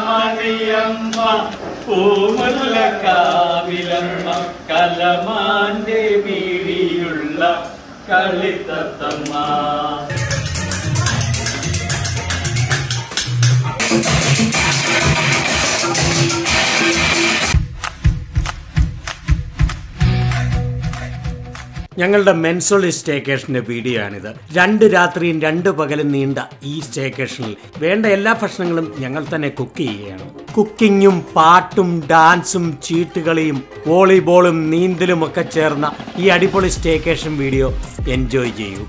മണിയമ്മ പൂമുല്ലക്കാവിലമ്മ കലമാന്റെ വീടിയുള്ള കളിത്തത്തമ്മ. ഞങ്ങളുടെ men's only സ്റ്റേക്കേഷൻ്റെ video ആണിത്. 2 രാത്രിയും 2 പകലും നീണ്ട ഈ സ്റ്റേക്കേഷനിൽ വേണ്ട എല്ലാ ഭക്ഷണങ്ങളും ഞങ്ങൾ തന്നെ കുക്ക് ചെയ്യുകയാണ്. കുക്കിങ്ങും പാട്ടും ഡാൻസും ചീട്ടുകളിയും വോളിബോളും നീന്തലും ഒക്കെ ചേർന്ന ഈ അടിപൊളി സ്റ്റേക്കേഷൻ വീഡിയോ എൻജോയ് ചെയ്യൂ.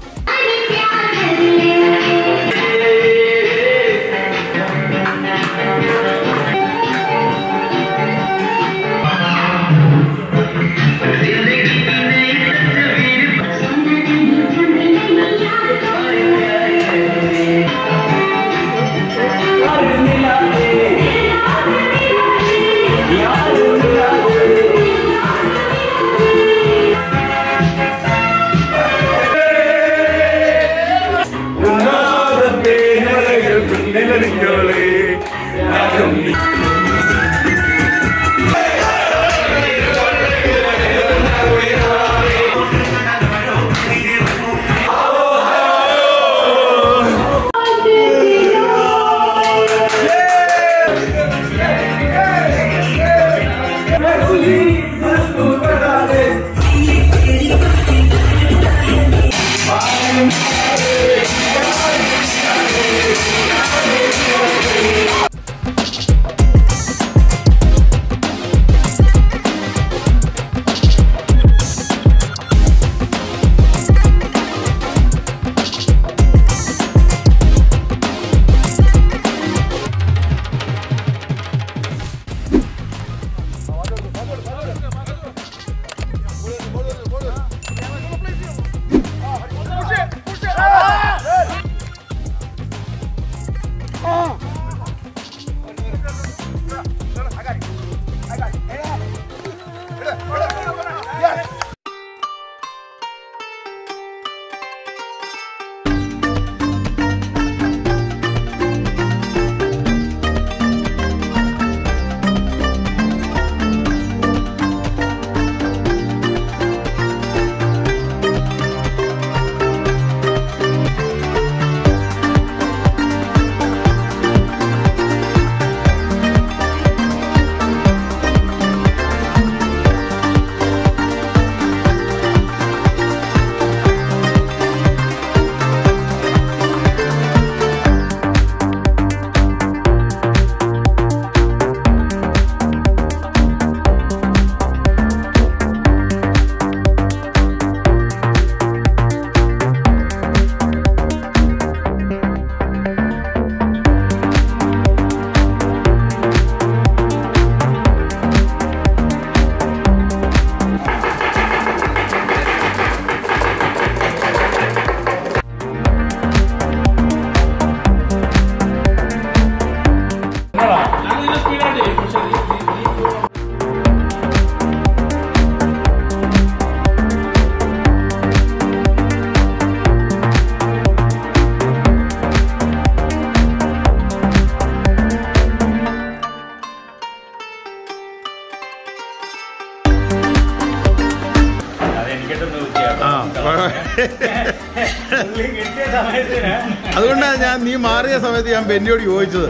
അതുകൊണ്ടാണ് ഞാൻ നീ മാറിയ സമയത്ത് ഞാൻ ബെന്നിയോട് ചോദിച്ചത്.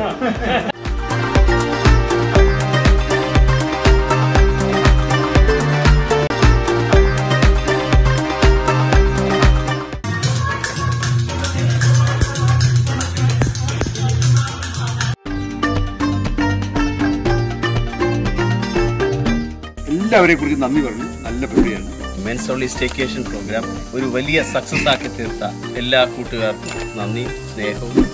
എല്ലാവരെ കുറിച്ച് നന്ദി പറഞ്ഞു. നല്ല പരിപാടിയാണ്. മെൻസ് ഓൺലി സ്റ്റേക്കേഷൻ പ്രോഗ്രാം ഒരു വലിയ സക്സസ് ആക്കി തീർത്ത എല്ലാ കൂട്ടുകാർക്കും നന്ദി, സ്നേഹവും